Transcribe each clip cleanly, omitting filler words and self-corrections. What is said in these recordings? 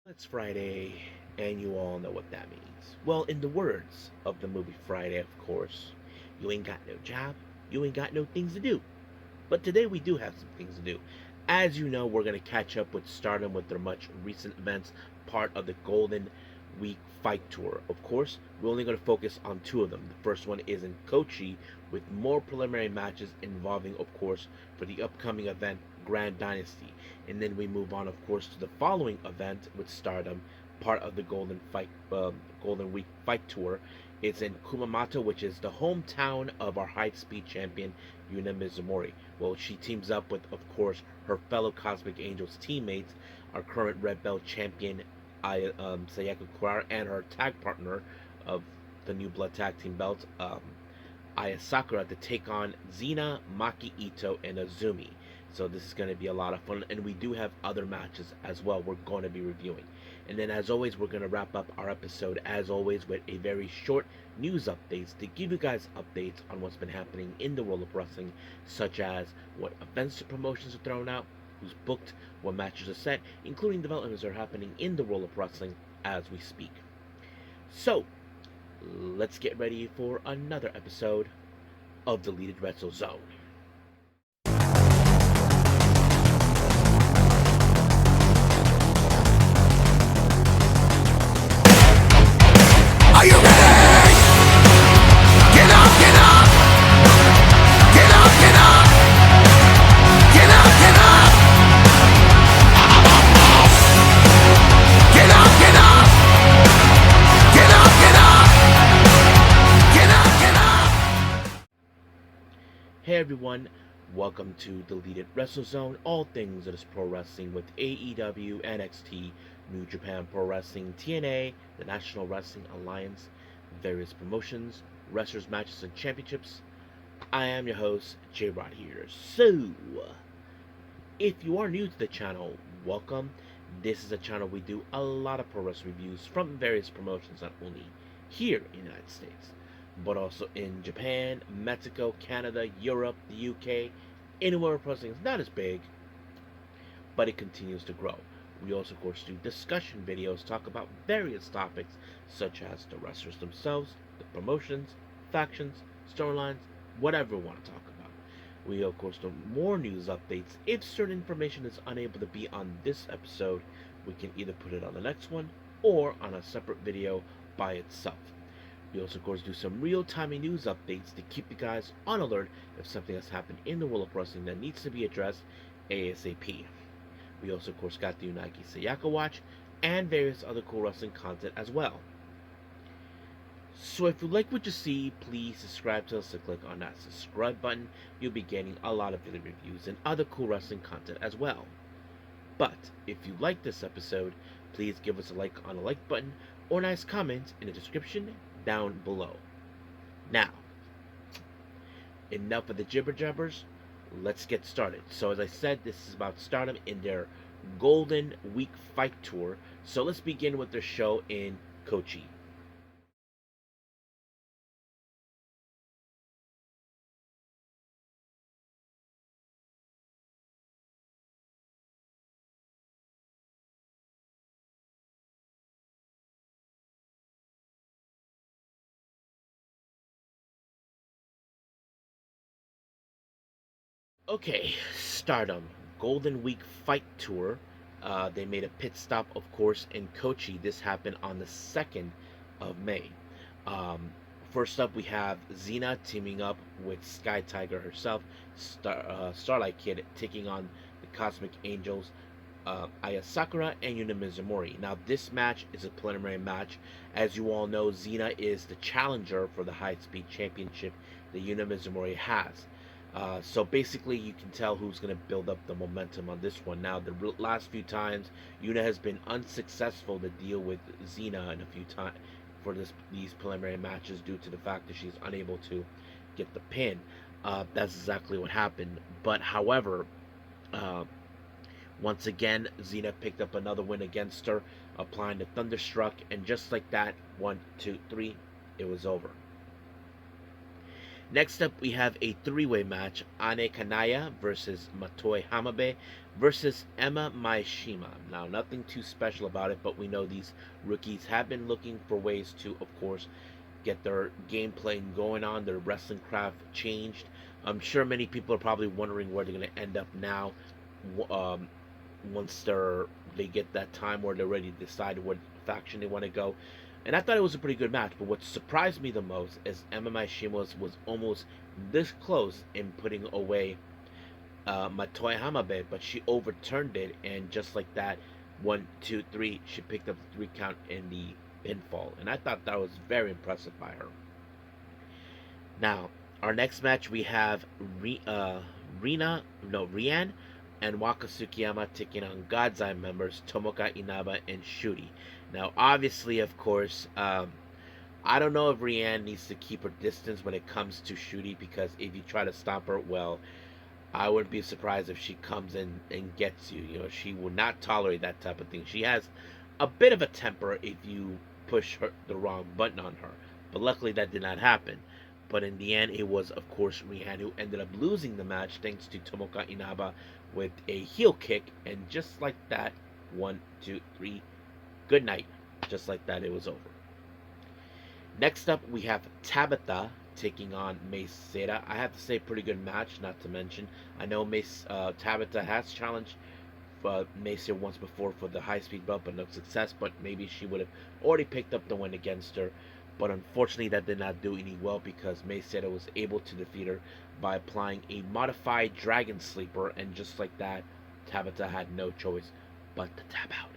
It's Friday, and you all know what that means. Well, in the words of the movie Friday, of course, you ain't got no job, you ain't got no things to do. But today we do have some things to do. As you know, we're going to catch up with Stardom with their much recent events, part of the Golden Week Fight Tour. Of course, we're only going to focus on two of them. The first one is in Kochi, with more preliminary matches involving, of course, for the upcoming event, Grand Dynasty. And then we move on, of course, to the following event with Stardom, part of the Golden Week Fight Tour. It's in Kumamoto, which is the hometown of our high speed champion Yuna Mizumori. Well, she teams up with, of course, her fellow Cosmic Angels teammates, our current Red Belt champion Sayaka Kurara, and her tag partner of the New Blood Tag Team belt, Aya Sakura, to take on Xena, Maki Ito, and Azumi. So this is going to be a lot of fun, and we do have other matches as well we're going to be reviewing. And then, as always, we're going to wrap up our episode, as always, with a very short news updates to give you guys updates on what's been happening in the world of wrestling, such as what events or promotions are thrown out, who's booked, what matches are set, including developments that are happening in the world of wrestling as we speak. So, let's get ready for another episode of Deleted Wrestle Zone. Are you ready? Get up, get up! Get up, get up! Get up, get up! Get up, get up! Get up, get up! Get up, get up! Hey everyone, welcome to Deleted Wrestle Zone, all things that is pro wrestling with AEW, NXT, New Japan Pro Wrestling, TNA, the National Wrestling Alliance, various promotions, wrestlers, matches, and championships. I am your host, J-Rod here. So, if you are new to the channel, welcome. This is a channel we do a lot of pro wrestling reviews from various promotions, not only here in the United States, but also in Japan, Mexico, Canada, Europe, the UK, anywhere where wrestling is not as big, but it continues to grow. We also, of course, do discussion videos, talk about various topics such as the wrestlers themselves, the promotions, factions, storylines, whatever we want to talk about. We, of course, do more news updates. If certain information is unable to be on this episode, we can either put it on the next one or on a separate video by itself. We also, of course, do some real-time news updates to keep you guys on alert if something has happened in the world of wrestling that needs to be addressed ASAP. We also, of course, got the Unagi Sayaka Watch and various other cool wrestling content as well. So if you like what you see, please subscribe to us and click on that subscribe button. You'll be getting a lot of daily reviews and other cool wrestling content as well. But if you like this episode, please give us a like on the like button or a nice comment in the description down below. Now, enough of the jibber jabbers. Let's get started. So as I said, this is about Stardom in their Golden Week Fight Tour. So let's begin with their show in Kochi. Okay, Stardom Golden Week Fight Tour. They made a pit stop, of course, in Kochi. This happened on the 2nd of May. Um, First up, we have Xena teaming up with Sky Tiger herself, Starlight Kid taking on the Cosmic Angels, Aya Sakura and Yuna Mizumori. Now, this match is a preliminary match. As you all know, Xena is the challenger for the High Speed Championship that Yuna Mizumori has. So basically, you can tell who's going to build up the momentum on this one. Now, the last few times, Yuna has been unsuccessful to deal with Xena in a few times for these preliminary matches due to the fact that she's unable to get the pin. That's exactly what happened. But however, uh, once again, Xena picked up another win against her, applying the Thunderstruck, and just like that, 1, 2, 3, it was over. Next up, we have a three-way match: Ane Kanaya versus Matoi Hamabe versus Emma Maeshima. Now, nothing too special about it, but we know these rookies have been looking for ways to, of course, get their gameplay going on, their wrestling craft changed. I'm sure many people are probably wondering where they're going to end up now, um, once they get that time where they're ready to decide what faction they want to go. And I thought it was a pretty good match. But what surprised me the most is Emma Maeshima was almost this close in putting away Matoi Hamabe, but she overturned it, and just like that, 1, 2, 3, she picked up the 3 count in the pinfall, and I thought that was very impressive by her. Now, our next match we have Rian and Waka Tsukiyama taking on God's Eye members Tomoka Inaba and Shuri. Now, obviously, of course, I don't know if Rian needs to keep her distance when it comes to Shuri, because if you try to stop her, well, I wouldn't be surprised if she comes in and gets you. You know, she will not tolerate that type of thing. She has a bit of a temper if you push the wrong button on her. But luckily that did not happen. But in the end, it was, of course, Rihan who ended up losing the match thanks to Tomoka Inaba with a heel kick. And just like that, 1, 2, 3, good night. Just like that, it was over. Next up, we have Tabitha taking on Mace Seda. I have to say, pretty good match, not to mention. I know Tabitha has challenged Mace here once before for the high-speed belt, but no success. But maybe she would have already picked up the win against her. But unfortunately, that did not do any well, because Mace Seda was able to defeat her by applying a modified Dragon Sleeper. And just like that, Tabitha had no choice but to tap out.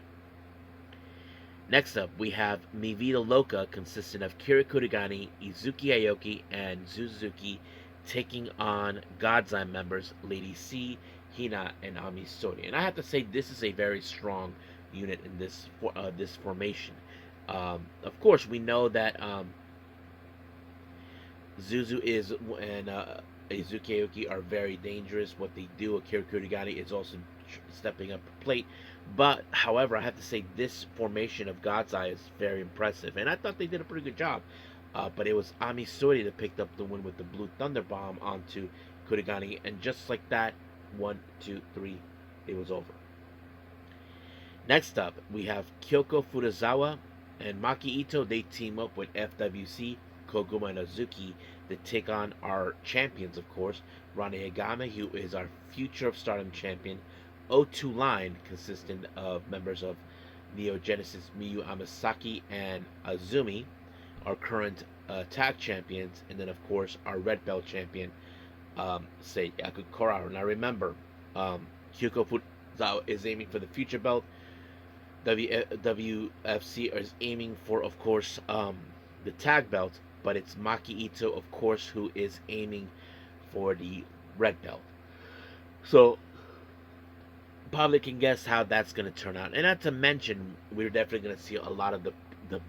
Next up, we have Mi Vida Loca, consisting of Kira Kurigani, Izuki Aoki, and Suzuki, taking on God's Eye members Lady C, Hina, and Ami Soria. And I have to say, this is a very strong unit in this formation. Of course, we know that Zuzu and Izuki Aoki are very dangerous. What they do, Akira Kurigani is also stepping up the plate. But, however, I have to say this formation of God's Eye is very impressive. And I thought they did a pretty good job. But it was Ami Soria that picked up the win with the Blue Thunder Bomb onto Kurigani. And just like that, 1, 2, 3, it was over. Next up, we have Kyoko Furuzawa and Maki Ito. They team up with FWC, Koguma, and Azuki to take on our champions, of course, Rane Agame, who is our Future of Stardom champion, O2 line, consisting of members of Neo Genesis Miyu Amasaki and Azumi, our current tag champions, and then, of course, our red belt champion, Seiyaku Koraro. Now, remember, Kyoko Furuzawa is aiming for the future belt. WFC is aiming for, of course, the tag belt, but it's Maki Ito, of course, who is aiming for the red belt. So, probably can guess how that's going to turn out. And not to mention, we're definitely going to see a lot of the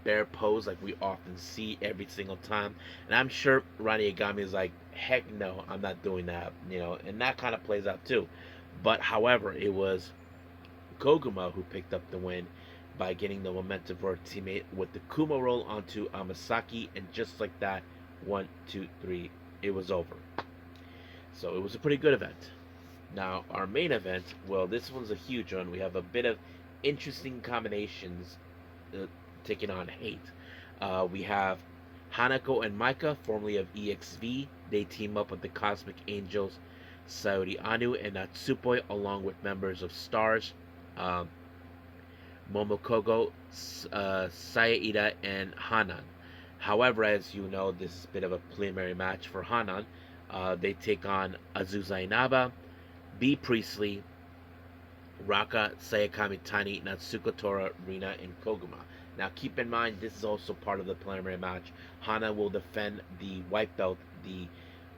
bear pose like we often see every single time. And I'm sure Rani Agami is like, heck no, I'm not doing that. You know, and that kind of plays out too. But however, it was Koguma who picked up the win by getting the momentum for her teammate with the Kuma roll onto Amasaki, and just like that, 1, 2, 3, it was over. So it was a pretty good event. Now, our main event, well, this one's a huge one. We have a bit of interesting combinations taking on Hate. We have Hanako and Maika, formerly of EXV. They team up with the Cosmic Angels, Sayori Anu and Natsupoi, along with members of Stars, Momokogo, Sayaida, and Hanan. However, as you know, this is a bit of a preliminary match for Hanan. They take on Azusa Inaba, B. Priestley, Raka, Sayakami Tani, Natsuko Tora, Rina, and Koguma. Now, keep in mind, this is also part of the preliminary match. Hana will defend the white belt, the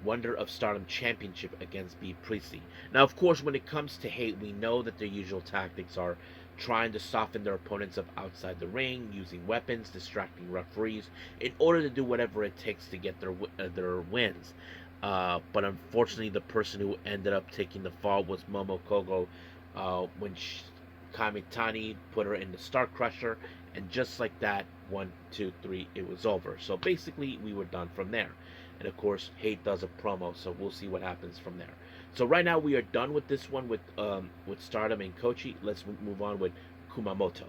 Wonder of Stardom Championship, against B. Priestley. Now, of course, when it comes to Hate, we know that their usual tactics are trying to soften their opponents up outside the ring, using weapons, distracting referees, in order to do whatever it takes to get their wins. But unfortunately, the person who ended up taking the fall was Momokogo, when Kamitani put her in the Star Crusher, and just like that, 1, 2, 3, it was over. So basically, we were done from there. and of course Hate does a promo, so we'll see what happens from there. So right now we are done with this one with Stardom and Kochi. Let's move on with Kumamoto.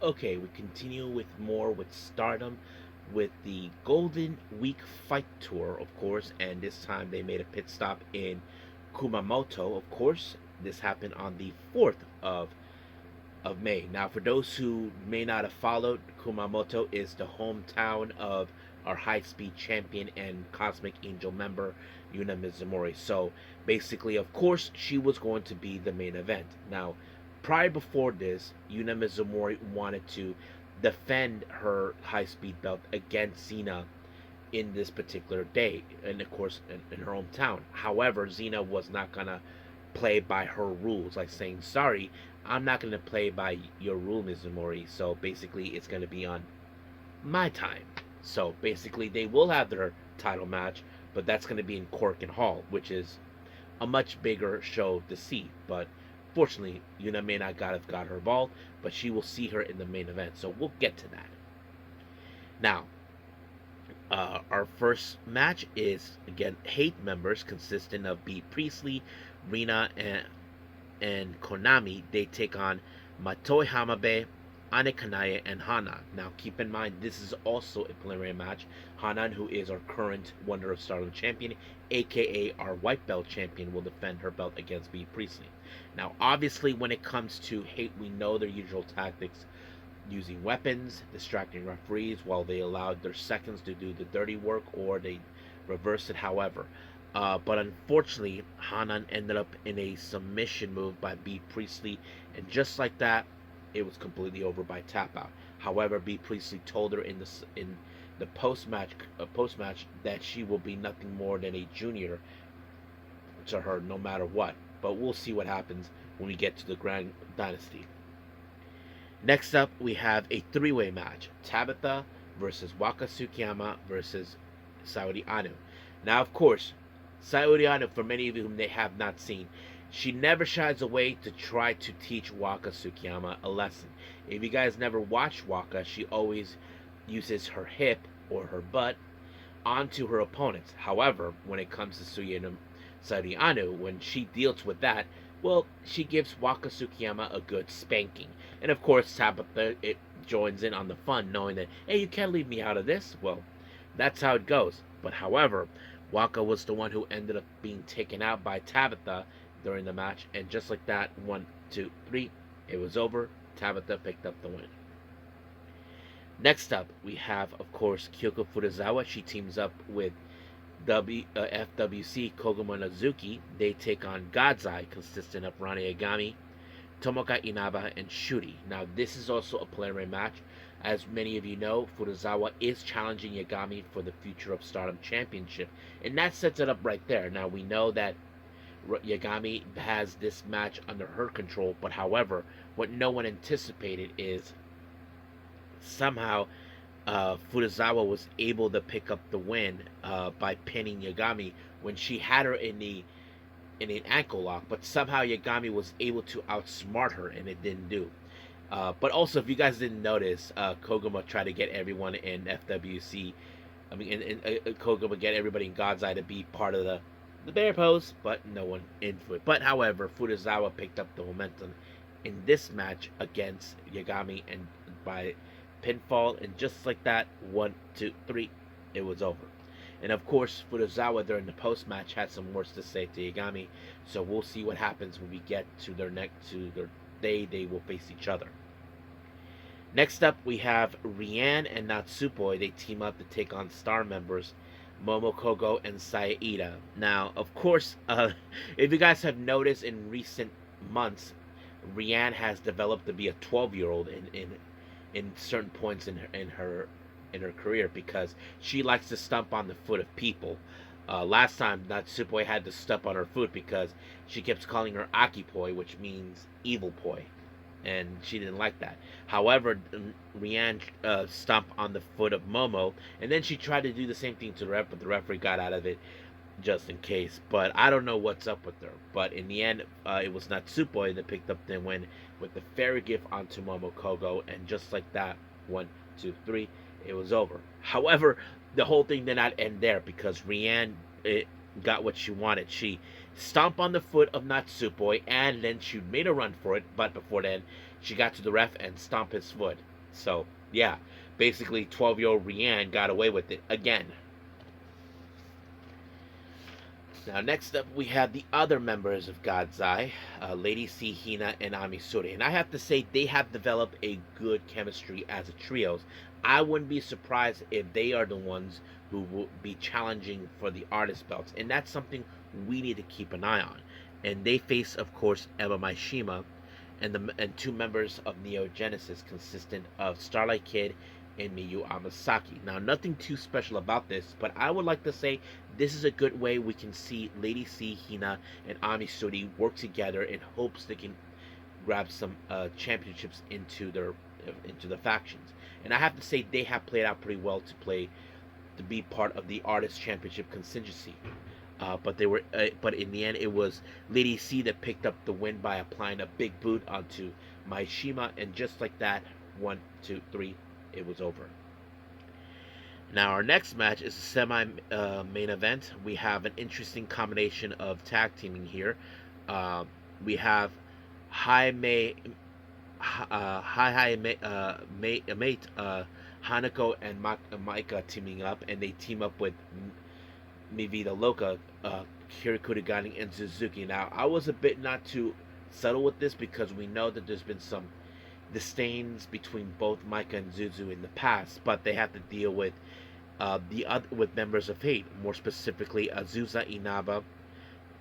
Okay, we continue with more with Stardom with the Golden Week Fight Tour, of course, and this time they made a pit stop in Kumamoto, of course. This happened on the 4th of May. Now, for those who may not have followed, Kumamoto is the hometown of our high speed champion and Cosmic Angel member, Yuna Mizumori. So, basically, of course, she was going to be the main event. Now, prior before this, Yuna Mizumori wanted to defend her high speed belt against Xena in this particular day, and of course, in her hometown. However, Xena was not gonna play by her rules, like saying, sorry, I'm not going to play by your rule, Mizumori. So basically, it's going to be on my time. So basically, they will have their title match, but that's going to be in Cork and Hall, which is a much bigger show to see. But fortunately, Yuna may not have got her ball, but she will see her in the main event. So we'll get to that. Now, our first match is again Hate members consisting of B Priestley, Rina, and Konami. They take on Matoi Hamabe, Ane Kanaya, and Hanan. Now, keep in mind, this is also a preliminary match. Hanan, who is our current Wonder of Stardom champion, aka our white belt champion, will defend her belt against B Priestley. Now, obviously, when it comes to Hate, we know their usual tactics: using weapons, distracting referees while they allowed their seconds to do the dirty work, or they reverse it, however. But unfortunately, Hanan ended up in a submission move by B Priestley, and just like that, it was completely over by tap out. However, B Priestley told her in the post match that she will be nothing more than a junior to her, no matter what. But we'll see what happens when we get to the Grand Dynasty. Next up, we have a three-way match: Tabitha versus Waka Tsukiyama versus Saori Anu. Now, of course, Saori Anu, for many of you whom they have not seen, she never shies away to try to teach Waka Tsukiyama a lesson. If you guys never watched Waka, she always uses her hip or her butt onto her opponents. However, when it comes to Saori Anu, when she deals with that, well, she gives Waka Tsukiyama a good spanking. And of course, Tabitha it joins in on the fun, knowing that, hey, you can't leave me out of this. Well, that's how it goes. But however, Waka was the one who ended up being taken out by Tabitha during the match, and just like that, 1, 2, 3, it was over. Tabitha picked up the win. Next up, we have, of course, Kyoko Furuzawa. She teams up with FWC Koguma Nazuki. They take on God's Eye, consisting of Rane Agami, Tomoka Inaba, and Shuri. Now, this is also a preliminary match. As many of you know, Furuzawa is challenging Yagami for the Future of Stardom Championship, and that sets it up right there. Now, we know that Yagami has this match under her control, but however, what no one anticipated is somehow Furuzawa was able to pick up the win by pinning Yagami when she had her in an ankle lock, but somehow Yagami was able to outsmart her, and it didn't do. But also, if you guys didn't notice, Koguma tried to get everyone in FWC. I mean, Koguma get everybody in God's Eye to be part of the bear pose, but no one into it. But however, Furuzawa picked up the momentum in this match against Yagami, and by pinfall, and just like that, 1, 2, 3, it was over. And of course, Furuzawa during the post match had some words to say to Yagami, so we'll see what happens when we get to their day they will face each other. Next up, we have Rian and Natsupoi. They team up to take on Star members Momokogo and Saida. Now, of course, if you guys have noticed in recent months, Rian has developed to be a 12-year-old in certain points in her career, because she likes to stomp on the foot of people. Last time, Natsupoi had to stomp on her foot because she keeps calling her Akipoi, which means evil poi. and she didn't like that. However, Rianne stomped on the foot of Momo, and then she tried to do the same thing to the ref, but the referee got out of it just in case. But I don't know what's up with her. But in the end, it was Natsupoi that picked up the win with the fairy gift onto Momokogo, and just like that, 1, 2, 3, it was over. However, the whole thing did not end there because Rianne got what she wanted. She stomped on the foot of Natsupoi, and then she made a run for it. But before then, she got to the ref and stomped his foot. So yeah, basically 12-year-old Rianne got away with it again. Now, next up, we have the other members of God's Eye, Lady C, Hina, and Amisuri. And I have to say, they have developed a good chemistry as a trio. I wouldn't be surprised if they are the ones who will be challenging for the artist belts. And that's something we need to keep an eye on. And they face, of course, Eva Maishima and two members of Neo Genesis, consistent of Starlight Kid and Miyu Amasaki. Now, nothing too special about this, but I would like to say this is a good way we can see Lady C, Hina, and Amisuri work together in hopes they can grab some championships into the factions. And I have to say they have played out pretty well to be part of the Artist Championship contingency. But in the end, it was Lady C that picked up the win by applying a big boot onto Maishima, and just like that, 1, 2, 3. It was over. Now, our next match is a semi-main event. We have an interesting combination of tag teaming here. We have Mate Hanako and Maika teaming up, and they team up with Mi Vida Loca, Kirikurigani, and Suzuki. Now, I was a bit not too subtle with this because we know that there's been some disdains between both Maika and Zuzu in the past, but they have to deal with with members of Hate, more specifically Azusa Inaba,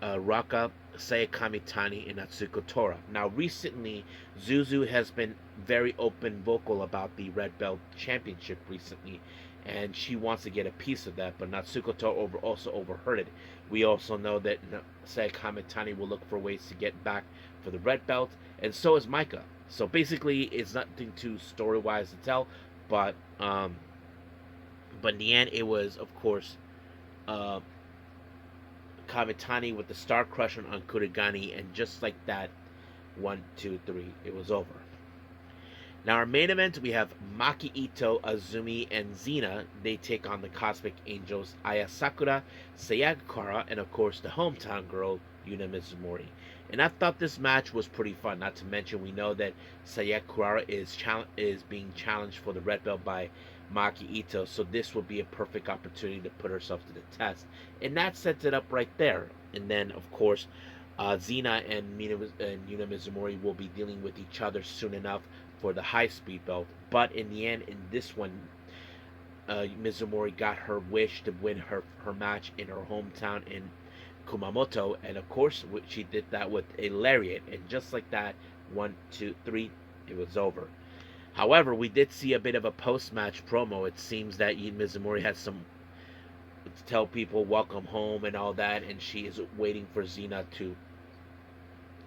Raka, Sayakami Tani, and Natsuko Tora. Now, recently, Zuzu has been very open vocal about the Red Belt Championship recently, and she wants to get a piece of that, but Natsuko Tora also overheard it. We also know that Sayakami Tani will look for ways to get back for the Red Belt, and so is Maika. So basically, it's nothing too story-wise to tell, but in the end, it was, of course, Kamitani with the Star Crusher on Kurigani, and just like that, 1, 2, 3, it was over. Now, our main event, we have Maki Ito, Azumi, and Xena. They take on the Cosmic Angels, Aya Sakura, Sayakura, and of course, the hometown girl, Yuna Mizumori. And I thought this match was pretty fun. Not to mention, we know that Sayakura is being challenged for the red belt by Maki Ito, so this would be a perfect opportunity to put herself to the test. And that sets it up right there. And then, of course, Xena and Yuna Mizumori will be dealing with each other soon enough for the high-speed belt. But in the end, in this one, Mizumori got her wish to win her match in her hometown in Kumamoto, and of course she did that with a lariat, and just like that, 1, 2, 3, it was over. However, we did see a bit of a post-match promo. It seems that Mizumori has some to tell people welcome home and all that, and she is waiting for Xena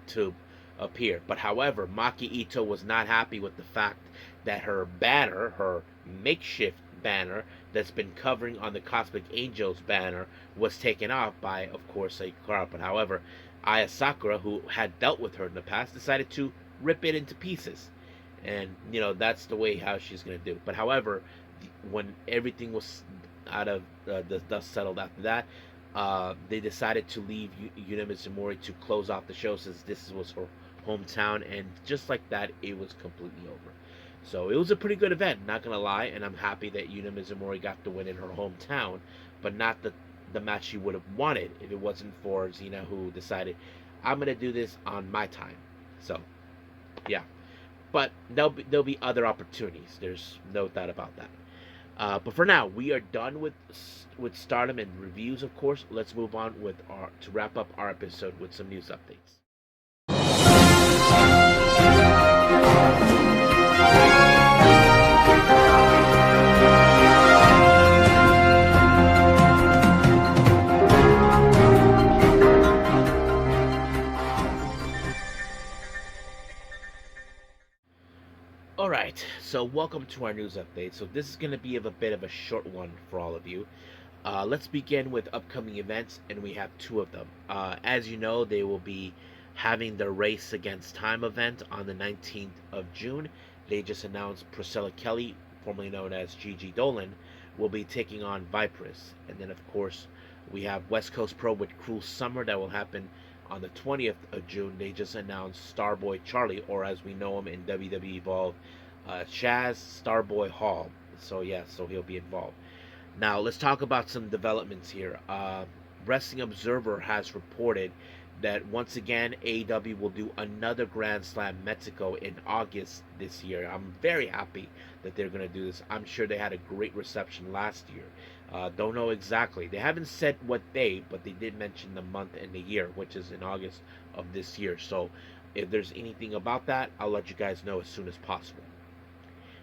to appear. But however, Maki Ito was not happy with the fact that her banner, her makeshift banner that's been covering on the Cosmic Angels banner, was taken off by, of course, Sakura. But however, Aya Sakura, who had dealt with her in the past, decided to rip it into pieces. And, you know, that's the way how she's going to do. But however, when everything was out of the dust settled after that, they decided to leave Yuna Mizumori to close off the show, since this was her hometown, and just like that, it was completely over. So it was a pretty good event, not gonna lie, and I'm happy that Yuna Mizumori got the win in her hometown, but not the match she would have wanted if it wasn't for Xena, who decided, I'm gonna do this on my time. So yeah, but there'll be other opportunities. There's no doubt about that. But for now, we are done with Stardom and reviews, of course. Let's move on to wrap up our episode with some news updates. So welcome to our news update. So this is going to be a bit of a short one for all of you. Let's begin with upcoming events, and we have two of them. As you know, they will be having their Race Against Time event on the 19th of June. They just announced Priscilla Kelly, formerly known as Gigi Dolan, will be taking on Viperous. And then, of course, we have West Coast Pro with Cruel Summer that will happen on the 20th of June. They just announced Starboy Charlie, or as we know him in WWE Evolve, Chaz Starboy Hall. So he'll be involved. Now, let's talk about some developments here. Wrestling Observer has reported that once again, AEW will do another Grand Slam Mexico in August this year. I'm very happy that they're going to do this. I'm sure they had a great reception last year. Don't know exactly. They haven't said what day, but they did mention the month and the year, which is in August of this year. So if there's anything about that, I'll let you guys know as soon as possible.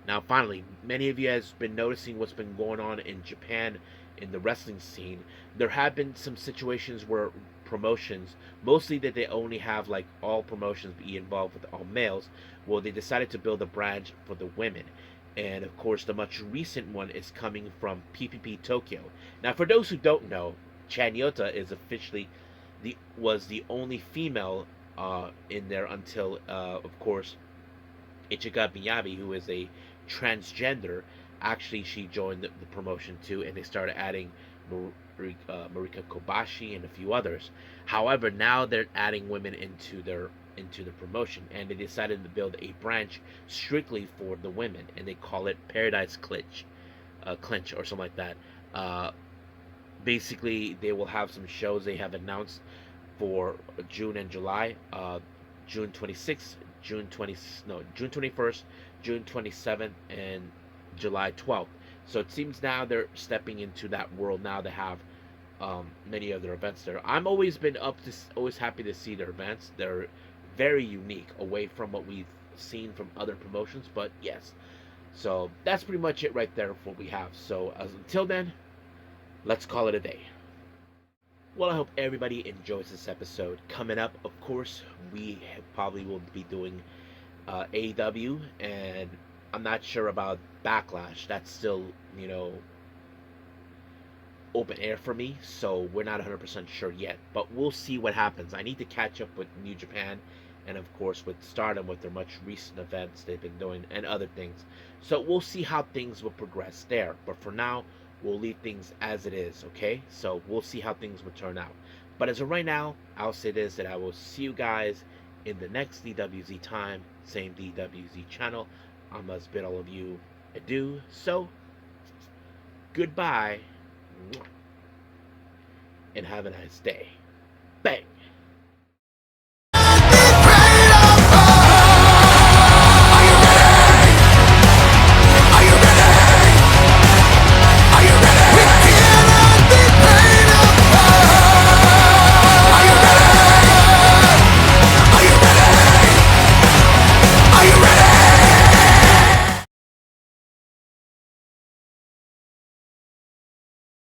Now, finally, many of you has been noticing what's been going on in Japan in the wrestling scene. There have been some situations where promotions, mostly that they only have like all promotions be involved with all males, well, they decided to build a branch for the women. And of course, the much recent one is coming from PPP Tokyo. Now, for those who don't know, Chanyota is officially was the only female in there until, of course, Ichika Miyabi, who is a transgender, actually she joined the promotion too, and they started adding Marika Kobashi and a few others. However, now they're adding women into the promotion, and they decided to build a branch strictly for the women, and they call it Paradise Clinch or something like that. Basically, they will have some shows they have announced for June and July. June 26th, June 21st, June 27th, and July 12th. So it seems now they're stepping into that world now. They have many of their events there. I'm always been always happy to see their events. They're very unique, away from what we've seen from other promotions. But yes, so that's pretty much it right there for what we have. So until then, let's call it a day. Well, I hope everybody enjoys this episode. Coming up, of course, we probably will be doing AEW, and I'm not sure about Backlash. That's still, open air for me, so we're not 100% sure yet. But we'll see what happens. I need to catch up with New Japan, and of course with Stardom, with their much recent events they've been doing, and other things. So we'll see how things will progress there. But for now, we'll leave things as it is, okay? So we'll see how things will turn out. But as of right now, I'll say this, that I will see you guys in the next DWZ time, same DWZ channel. I must bid all of you adieu. So, goodbye, and have a nice day.